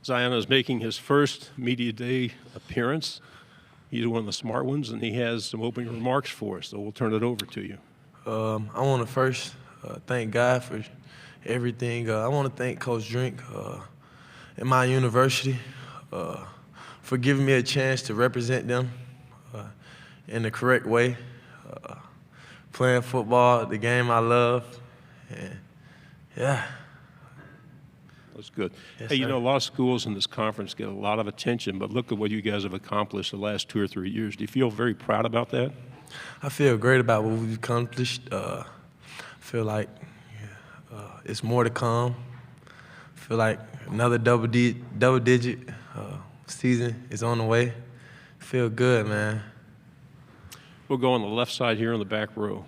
Zion is making his first media day appearance. He's one of the smart ones, and he has some opening remarks for us, so we'll turn it over to you. I want to first thank God for everything. I want to thank Coach Drink and my university for giving me a chance to represent them in the correct way. Playing football, the game I love, and yeah. That's good. Yes, hey, you sir. know, a lot of schools in this conference get a lot of attention, but look at what you guys have accomplished the last 2 or 3 years. Do you feel very proud about that? I feel great about what we've accomplished. I feel like it's more to come. I feel like another double-digit season is on the way. Feel good, man. We'll go on the left side here in the back row.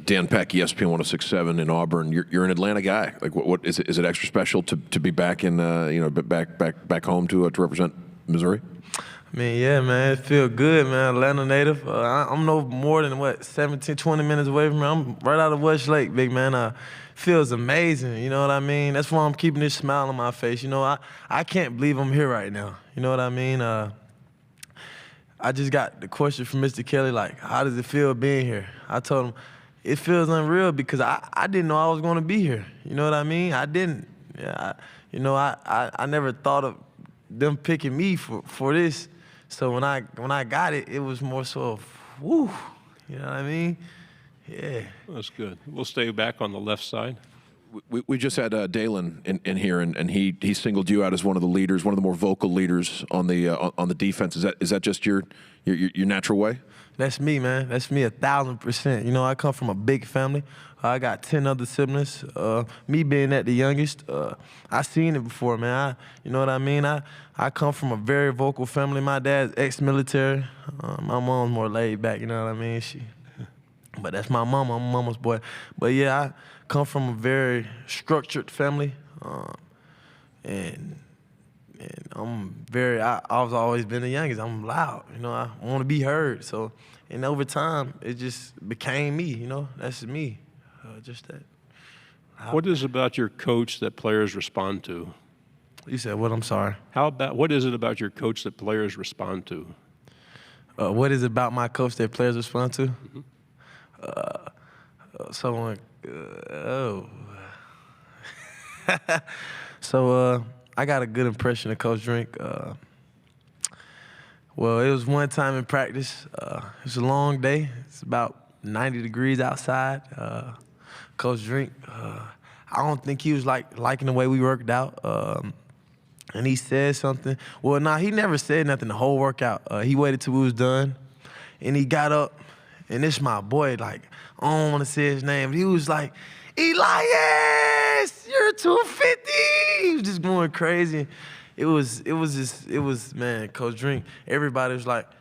Dan Peck, ESPN 106.7 in Auburn. You're an Atlanta guy. Like, what is it? Is it extra special to be back in back home to represent Missouri? I mean, yeah, man, it feel good, man. Atlanta native. I'm no more than 17, 20 minutes away from here. I'm right out of West Lake, big man. Feels amazing. You know what I mean? That's why I'm keeping this smile on my face. You know, I can't believe I'm here right now. You know what I mean? I just got the question from Mr. Kelly, like, how does it feel being here? I told him, it feels unreal because I didn't know I was going to be here. You know what I mean? I didn't. Yeah, I never thought of them picking me for this. So when I got it, it was more so of, woo, you know what I mean? Yeah. That's good. We'll stay back on the left side. We just had Dalen in here, and he singled you out as one of the leaders, one of the more vocal leaders on the defense. Is that just your natural way? That's me, man. That's me 1,000%. You know, I come from a big family. I got 10 other siblings. Me being the youngest, I seen it before, man. You know what I mean? I come from a very vocal family. My dad's ex-military. My mom's more laid back, you know what I mean? But that's my mama. I'm mama's boy. But yeah, I come from a very structured family, and I've always been the youngest. I'm loud, you know. I want to be heard. So, and over time, it just became me, you know. That's me, just that. What is it about your coach that players respond to? You said what? I'm sorry. What is it about your coach that players respond to? What is it about my coach that players respond to? Mm-hmm. So I got a good impression of Coach Drink. Well, it was one time in practice. It was a long day. It's about 90 degrees outside. Coach Drink, I don't think he was liking the way we worked out. And he said something. Well, he never said nothing the whole workout. He waited till we was done, and he got up. And this my boy, like, I don't want to say his name. He was like, Elias, you're 250. He was just going crazy. It was man, Coach Drink. Everybody was but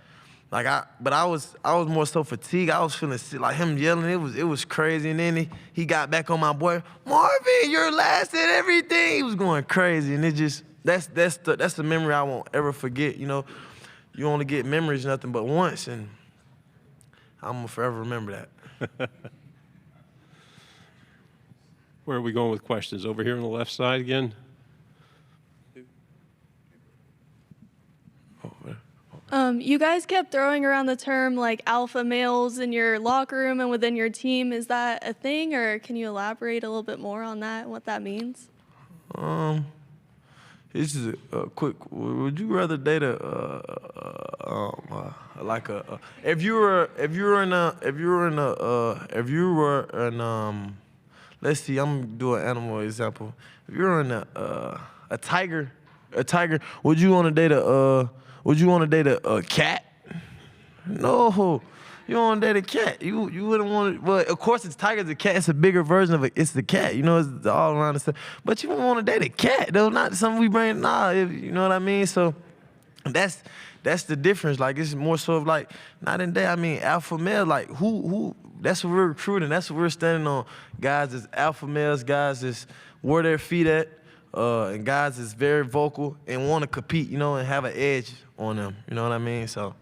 I was more so fatigued. I was feeling sick, like him yelling. It was crazy. And then he got back on my boy, Marvin, you're last at everything. He was going crazy, and it just that's the memory I won't ever forget. You know, you only get memories nothing but once, and I'm gonna forever remember that. Where are we going with questions? Over here on the left side again? You guys kept throwing around the term like alpha males in your locker room and within your team. Is that a thing, or can you elaborate a little bit more on that and what that means? This is a quick. Would you rather date if you were in let's see, I'm gonna do an animal example. If you're in a tiger, would you want to date a cat? No. You want to date a cat. You wouldn't want to. Well, of course, it's tiger's a cat. It's a bigger version of it. It's the cat. You know, it's all around the stuff. But you wouldn't want to date a cat, though. Not something we bring. You know what I mean? So that's the difference. Like, it's more so of like, not in day. I mean, alpha male. Like, who? That's what we're recruiting. That's what we're standing on. Guys is alpha males. Guys is where their feet at. And guys is very vocal and want to compete. You know, and have an edge on them. You know what I mean? So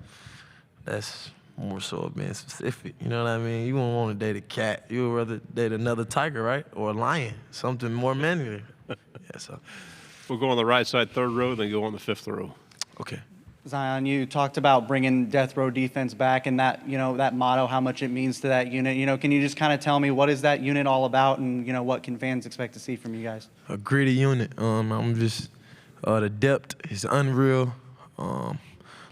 that's more so of being specific, you know what I mean? You wouldn't want to date a cat. You would rather date another tiger, right? Or a lion, something more manly. Yeah, so. We'll go on the right side, third row, then go on the fifth row. Okay. Zion, you talked about bringing death row defense back and that, that motto, how much it means to that unit. Can you just kind of tell me what is that unit all about and, what can fans expect to see from you guys? A gritty unit. I'm just the depth is unreal.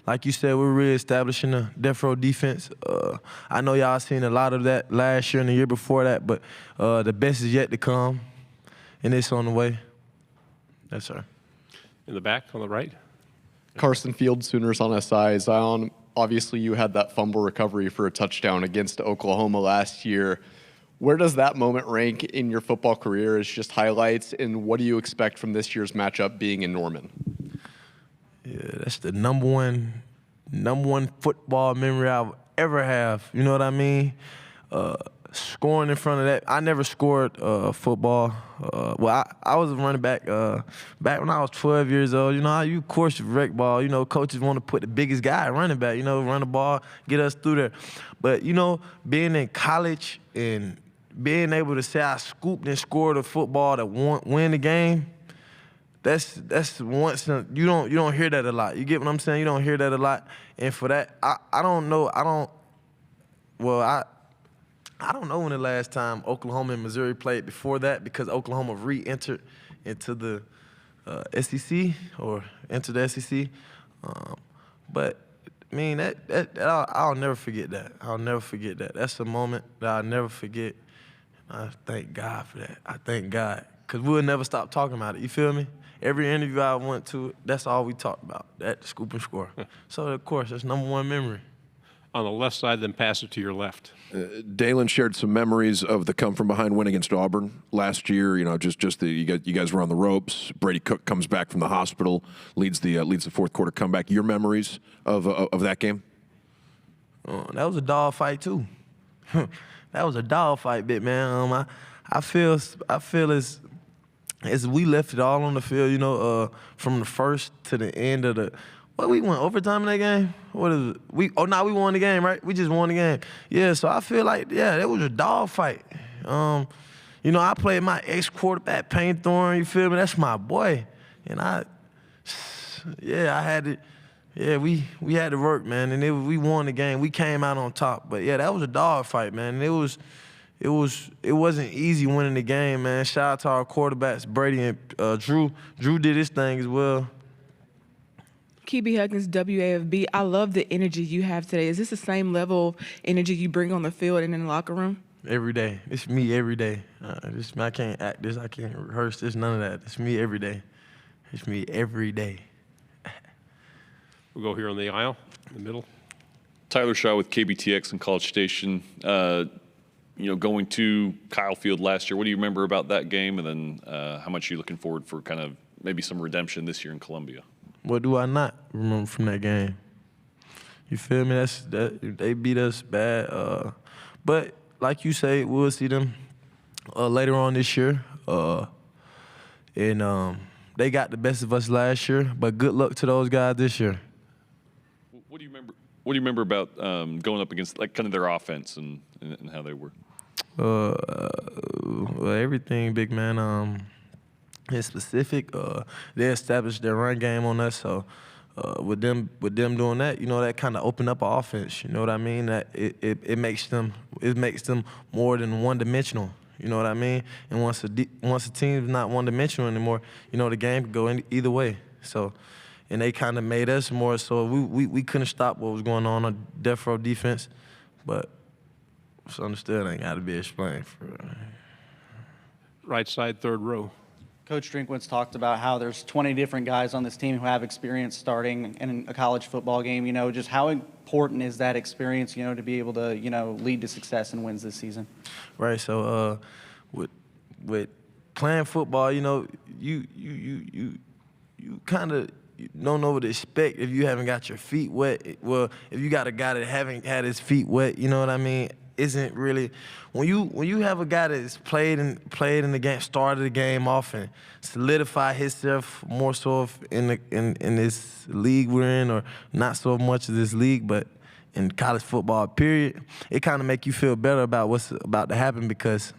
Like you said, we're reestablishing the death row defense. I know y'all seen a lot of that last year and the year before that, but the best is yet to come, and it's on the way. Yes, sir. In the back, on the right. Carson Field, Sooners on SI. Zion, obviously you had that fumble recovery for a touchdown against Oklahoma last year. Where does that moment rank in your football career as just highlights, and what do you expect from this year's matchup being in Norman? Yeah, that's the number one football memory I'll ever have. You know what I mean? Scoring in front of that. I never scored football. I was a running back back when I was 12 years old. You know how you course rec ball. Coaches want to put the biggest guy at running back. Run the ball, get us through there. But being in college and being able to say I scooped and scored a football to win the game. That's once you don't hear that a lot. You get what I'm saying? You don't hear that a lot. And for that, I don't know. I don't know when the last time Oklahoma and Missouri played before that, because Oklahoma re-entered into the SEC or entered the SEC. But I mean I'll never forget that. I'll never forget that. That's a moment that I'll never forget. I thank God for that. I thank God, because we'll never stop talking about it. You feel me? Every interview I went to, that's all we talked about, that scoop and score. So, of course, that's number one memory. On the left side, then pass it to your left. Dalen shared some memories of the come-from-behind win against Auburn last year. You guys were on the ropes. Brady Cook comes back from the hospital, leads the fourth quarter comeback. Your memories of that game? That was a dog fight too. That was a dog fight, bit man. I feel as we left it all on the field. From the first to the end of the. Well, we went overtime in that game. What is it? We won the game, right? We just won the game. Yeah, so I feel like, that was a dog fight. I played my ex-quarterback, Payne Thorne, you feel me? That's my boy. And I had to, we had to work, man. And we won the game. We came out on top. But, that was a dog fight, man. And it wasn't easy winning the game, man. Shout out to our quarterbacks, Brady and Drew. Drew did his thing as well. Kebe Huggins, WAFB. I love the energy you have today. Is this the same level of energy you bring on the field and in the locker room? Every day. It's me every day. I can't act this. I can't rehearse this. None of that. It's me every day. It's me every day. We'll go here on the aisle, in the middle. Tyler Shaw with KBTX and College Station. Going to Kyle Field last year, what do you remember about that game? And then how much are you looking forward for kind of maybe some redemption this year in Columbia? What do I not remember from that game? You feel me? They beat us bad. But like you say, we'll see them later on this year. And they got the best of us last year. But good luck to those guys this year. What do you remember about going up against kind of their offense and how they were? Well, everything, big man. In specific, they established their run game on us. So with them doing that, that kind of opened up our offense. You know what I mean? That it makes them more than one dimensional. You know what I mean? And once a team's not one dimensional anymore, the game could go either way. So, and they kind of made us more. So we couldn't stop what was going on death row defense, but it's understood. Ain't got to be explained. Right side, third row. Coach Drinkwitz talked about how there's 20 different guys on this team who have experience starting in a college football game. Just how important is that experience, to be able to, lead to success and wins this season? Right. So with playing football, you kind of don't know what to expect if you haven't got your feet wet. Well, if you got a guy that haven't had his feet wet, you know what I mean? Isn't really when you have a guy that's played in the game, started the game off and solidify himself more so in this league we're in, or not so much of this league, but in college football period, it kind of make you feel better about what's about to happen, because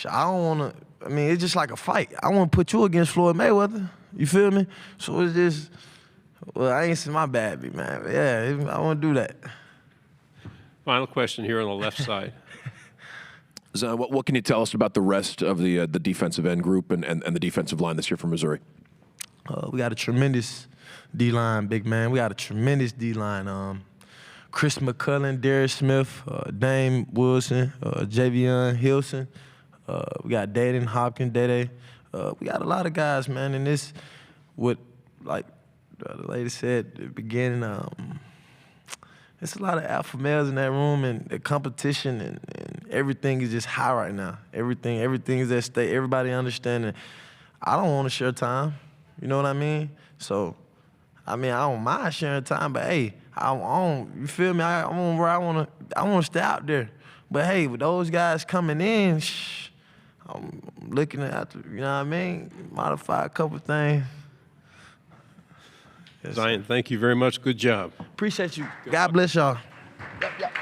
I don't want to. I mean, it's just like a fight. I want to put you against Floyd Mayweather. You feel me? So it's just, well, I ain't seen my bad beat, man. But yeah, I want to do that. Final question here on the left side. Zion, what can you tell us about the rest of the defensive end group and the defensive line this year for Missouri? We got a tremendous D-line, big man. We got a tremendous D-line. Chris McCullen, Darius Smith, Dame Wilson, Javion Hilson. We got Dayton Hopkins, Dede. We got a lot of guys, man. And this, like the lady said at the beginning, it's a lot of alpha males in that room, and the competition and everything is just high right now. Everything is at stake. Everybody understanding. I don't want to share time. You know what I mean? So, I mean, I don't mind sharing time, but hey, I don't. You feel me? I'm where I want to stay out there. But hey, with those guys coming in, I'm looking at, you know what I mean? Modify a couple things. Yes, Zion, thank you very much. Good job. appreciate you. God bless y'all. Yep.